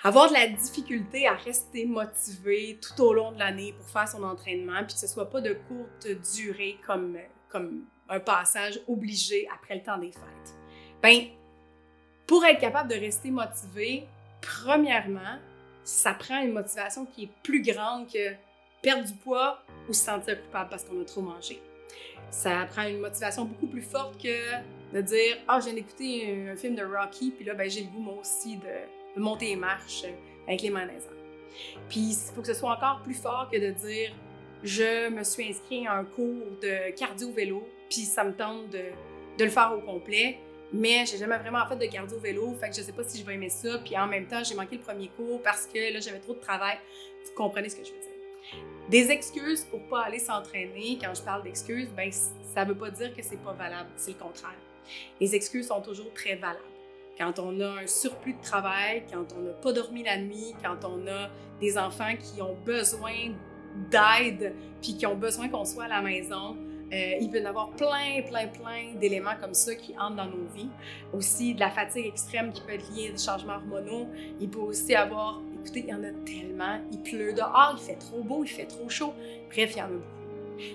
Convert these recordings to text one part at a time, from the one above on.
avoir de la difficulté à rester motivé tout au long de l'année pour faire son entraînement, puis que ce soit pas de courte durée comme un passage obligé après le temps des fêtes. Ben, pour être capable de rester motivé, premièrement, ça prend une motivation qui est plus grande que perdre du poids ou se sentir coupable parce qu'on a trop mangé. Ça prend une motivation beaucoup plus forte que de dire « Ah, je viens d'écouter un film de Rocky, puis là, ben, j'ai le goût, moi aussi, de monter les marches avec les mains dans les airs. » Puis, il faut que ce soit encore plus fort que de dire « Je me suis inscrit à un cours de cardio-vélo, puis ça me tente de le faire au complet, mais j'ai jamais vraiment fait de cardio-vélo, fait que je sais pas si je vais aimer ça, puis en même temps, j'ai manqué le premier cours parce que là, j'avais trop de travail. » Vous comprenez ce que je veux dire? Des excuses pour pas aller s'entraîner, quand je parle d'excuses, ben ça veut pas dire que c'est pas valable, c'est le contraire. Les excuses sont toujours très valables. Quand on a un surplus de travail, quand on n'a pas dormi la nuit, quand on a des enfants qui ont besoin d'aide, puis qui ont besoin qu'on soit à la maison, il peut y en avoir plein d'éléments comme ça qui entrent dans nos vies. Aussi, de la fatigue extrême qui peut être liée à des changements hormonaux. Il peut aussi avoir, écoutez, il y en a tellement. Il pleut dehors, il fait trop beau, il fait trop chaud. Bref, il y en a beaucoup.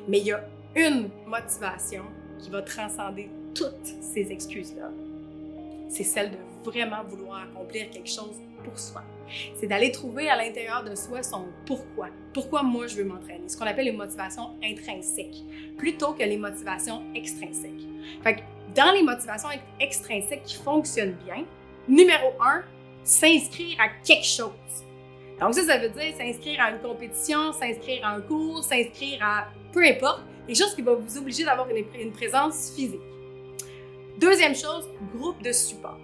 Mais il y a une motivation qui va transcender toutes ces excuses-là. C'est celle de vraiment vouloir accomplir quelque chose pour soi. C'est d'aller trouver à l'intérieur de soi son pourquoi. Pourquoi moi je veux m'entraîner? Ce qu'on appelle les motivations intrinsèques, plutôt que les motivations extrinsèques. Fait que dans les motivations extrinsèques qui fonctionnent bien, numéro 1, s'inscrire à quelque chose. Donc ça veut dire s'inscrire à une compétition, s'inscrire à un cours, s'inscrire à peu importe, quelque chose qui va vous obliger d'avoir une présence physique. Deuxième chose, groupe de support.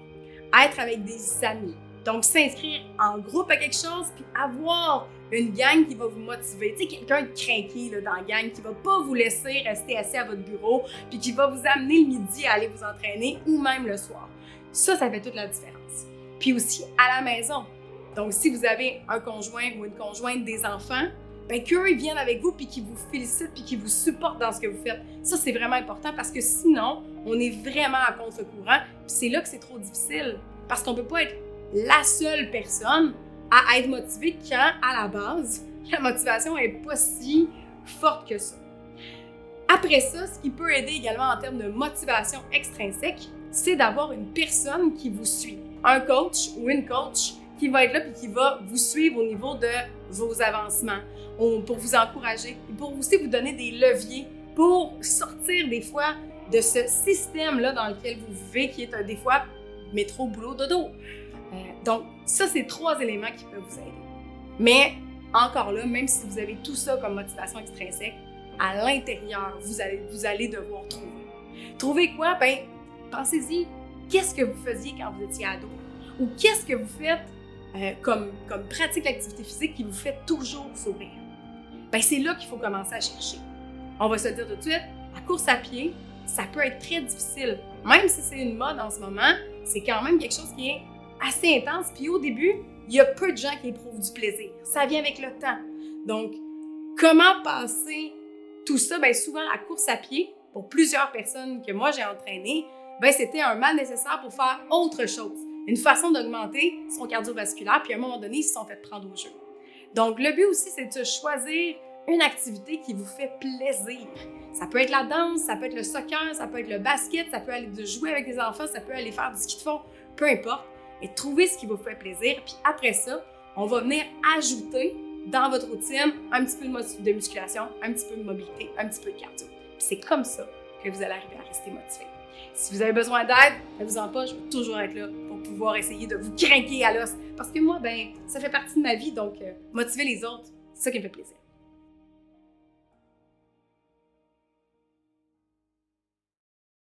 Être avec des amis. Donc, s'inscrire en groupe à quelque chose, puis avoir une gang qui va vous motiver. Tu sais, quelqu'un de craqué là, dans la gang qui va pas vous laisser rester assis à votre bureau, puis qui va vous amener le midi à aller vous entraîner, ou même le soir. Ça fait toute la différence. Puis aussi, à la maison. Donc, si vous avez un conjoint ou une conjointe, des enfants, bien qu'eux, ils viennent avec vous, puis qu'ils vous félicitent, puis qu'ils vous supportent dans ce que vous faites. Ça, c'est vraiment important parce que sinon, on est vraiment à contre-courant, puis c'est là que c'est trop difficile. Parce qu'on peut pas être la seule personne à être motivée quand, à la base, la motivation n'est pas si forte que ça. Après ça, ce qui peut aider également en termes de motivation extrinsèque, c'est d'avoir une personne qui vous suit. Un coach ou une coach qui va être là et qui va vous suivre au niveau de vos avancements, pour vous encourager, pour aussi vous donner des leviers pour sortir des fois de ce système-là dans lequel vous vivez, qui est des fois métro, boulot, dodo. Donc, ça, c'est 3 éléments qui peuvent vous aider. Mais, encore là, même si vous avez tout ça comme motivation extrinsèque, à l'intérieur, vous allez devoir trouver. Trouver quoi? Ben, pensez-y, qu'est-ce que vous faisiez quand vous étiez ado? Ou qu'est-ce que vous faites comme pratique d'activité physique qui vous fait toujours sourire? Ben, c'est là qu'il faut commencer à chercher. On va se le dire tout de suite, la course à pied, ça peut être très difficile. Même si c'est une mode en ce moment, c'est quand même quelque chose qui est assez intense. Puis au début, il y a peu de gens qui éprouvent du plaisir. Ça vient avec le temps. Donc, comment passer tout ça? Bien, souvent, la course à pied, pour plusieurs personnes que moi j'ai entraînées, bien, c'était un mal nécessaire pour faire autre chose. Une façon d'augmenter son cardiovasculaire, puis à un moment donné, ils se sont fait prendre au jeu. Donc, le but aussi, c'est de choisir une activité qui vous fait plaisir. Ça peut être la danse, ça peut être le soccer, ça peut être le basket, ça peut aller de jouer avec les enfants, ça peut aller faire du ski de fond, peu importe. Et trouvez ce qui vous fait plaisir. Puis après ça, on va venir ajouter dans votre routine un petit peu de musculation, un petit peu de mobilité, un petit peu de cardio. Puis c'est comme ça que vous allez arriver à rester motivé. Si vous avez besoin d'aide, ne vous en pas, je vais toujours être là pour pouvoir essayer de vous craquer à l'os. Parce que moi, ben, ça fait partie de ma vie, donc motiver les autres, c'est ça qui me fait plaisir.